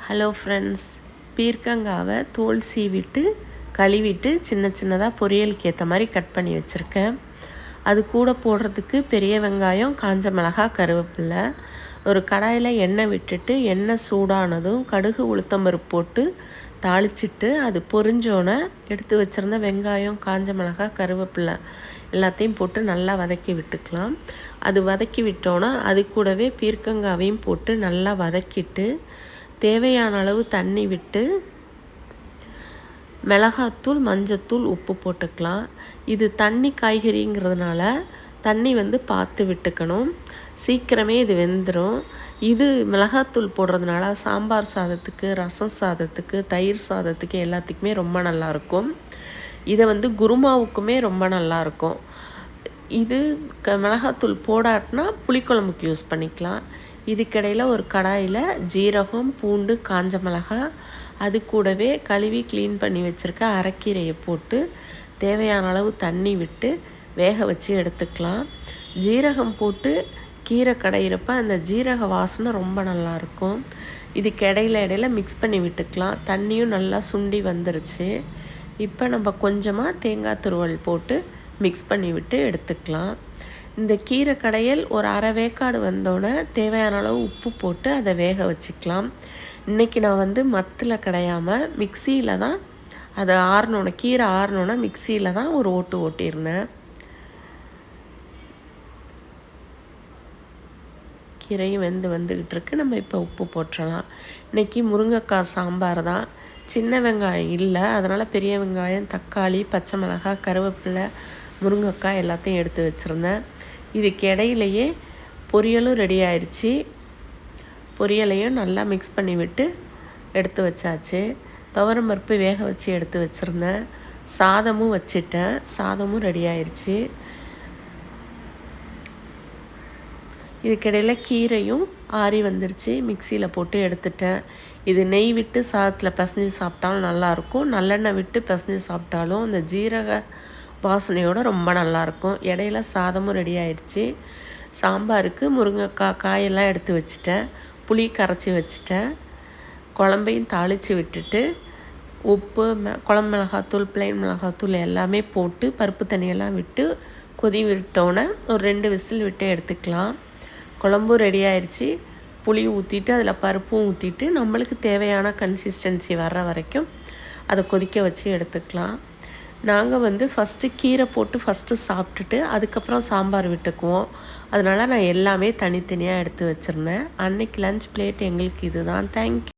Hello friends, பீர்க்கங்காவை தோல் சீவிட்டு கழுவிட்டு சின்ன சின்னதாக பொரியலுக்கு ஏற்ற மாதிரி கட் பண்ணி வச்சுருக்கேன். அது கூட போடுறதுக்கு பெரிய வெங்காயம், காஞ்ச மிளகாய், கருவேப்பிலை. ஒரு கடாயில் எண்ணெய் விட்டுட்டு எண்ணெய் சூடானதும் கடுகு உளுத்தம்பருப்பு போட்டு தாளிச்சிட்டு அது பொரிஞ்சோன்னே எடுத்து வச்சுருந்த வெங்காயம், காஞ்ச மிளகாய், கருவேப்பிலை எல்லாத்தையும் போட்டு நல்லா வதக்கி விட்டுக்கலாம். அது வதக்கி விட்டோன்னா அது கூடவே பீர்க்கங்காவையும் போட்டு நல்லா வதக்கிட்டு தேவையான அளவு தண்ணி விட்டு மிளகாத்தூள், மஞ்சத்தூள், உப்பு போட்டுக்கலாம். இது தண்ணி காய்கறிங்கிறதுனால தண்ணி பார்த்து விட்டுக்கணும். சீக்கிரமே இது வெந்துடும். இது மிளகாத்தூள் போடுறதுனால சாம்பார் சாதத்துக்கு, ரசம் சாதத்துக்கு, தயிர் சாதத்துக்கு எல்லாத்துக்குமே ரொம்ப நல்லாயிருக்கும். இதை குருமாவுக்குமே ரொம்ப நல்லாயிருக்கும். இது மிளகாத்தூள் போடாட்டினா புளிக்குழம்புக்கு யூஸ் பண்ணிக்கலாம். இதுக்கிடையில் ஒரு கடாயில் ஜீரகம், பூண்டு, காஞ்ச மிளகாய், அது கூடவே கழுவி க்ளீன் பண்ணி வச்சுருக்க அரைக்கீரையை போட்டு தேவையான அளவு தண்ணி விட்டு வேக வச்சு எடுத்துக்கலாம். ஜீரகம் போட்டு கீரை கடையிறப்ப அந்த ஜீரக வாசனை ரொம்ப நல்லாயிருக்கும். இதுக்கு இடையில மிக்ஸ் பண்ணி விட்டுக்கலாம். தண்ணியும் நல்லா சுண்டி வந்துருச்சு. இப்போ நம்ம கொஞ்சமாக தேங்காய் துருவல் போட்டு மிக்ஸ் பண்ணி விட்டு எடுத்துக்கலாம். இந்த கீரை கடையல் ஒரு அரை வேக்காடு வந்தோடனே தேவையான அளவு உப்பு போட்டு அதை வேக வச்சுக்கலாம். இன்றைக்கி நான் மத்தில் கடையாமல் மிக்சியில் தான் அதை கீரை ஆறினோன்னே மிக்சியில் தான் ஒரு ஓட்டு ஓட்டியிருந்தேன். கீரையும் வந்துக்கிட்டு இருக்கு. நம்ம இப்போ உப்பு போட்டுடலாம். இன்றைக்கி முருங்கைக்காய் சாம்பார் தான். சின்ன வெங்காயம் இல்லை, அதனால் பெரிய வெங்காயம், தக்காளி, பச்சை மிளகாய், கருவேப்பிலை, முருங்கைக்காய் எல்லாத்தையும் எடுத்து வச்சுருந்தேன். இதுக்கு இடையிலையே பொரியலும் ரெடி ஆயிடுச்சு. பொரியலையும் நல்லா மிக்ஸ் பண்ணி விட்டு எடுத்து வச்சாச்சு. துவரம் பருப்பு வேக வச்சு எடுத்து வச்சுருந்தேன். சாதமும் வச்சிட்டேன். சாதமும் ரெடி ஆயிடுச்சு. இதுக்கிடையில் கீரையும் ஆறி வந்துருச்சு. மிக்சியில் போட்டு எடுத்துட்டேன். இது நெய் விட்டு சாதத்தில் பிசைஞ்சு சாப்பிட்டாலும் நல்லாயிருக்கும். நல்லெண்ணெய் விட்டு பிசைஞ்சு சாப்பிட்டாலும் இந்த ஜீரக வாசனையோடு ரொம்ப நல்லாயிருக்கும். இடையில சாதமும் ரெடி ஆயிடுச்சு. சாம்பாருக்கு முருங்கைக்காய் காயெல்லாம் எடுத்து வச்சுட்டேன். புளி கரைச்சி வச்சுட்டேன். குழம்பையும் தாளித்து விட்டுட்டு உப்பு, குழம்பு மிளகாத்தூள், பிளைன் மிளகாத்தூள் எல்லாமே போட்டு பருப்பு தண்ணியெல்லாம் விட்டு கொதி விட்டோன்னே ஒரு 2 விசில் விட்டு எடுத்துக்கலாம். குழம்பும் ரெடி ஆயிடுச்சு. புளி ஊற்றிட்டு அதில் பருப்பும் ஊற்றிட்டு நம்மளுக்கு தேவையான கன்சிஸ்டன்சி வர்ற வரைக்கும் அதை கொதிக்க வச்சு எடுத்துக்கலாம். நாங்கள் ஃபஸ்ட்டு கீரை போட்டு ஃபஸ்ட்டு சாப்பிட்டுட்டு அதுக்கப்புறம் சாம்பார் விட்டுக்குவோம். அதனால் நான் எல்லாமே தனித்தனியாக எடுத்து வச்சுருந்தேன். அன்றைக்கி லன்ச் பிளேட் எங்களுக்கு இது தான். தேங்க்யூ.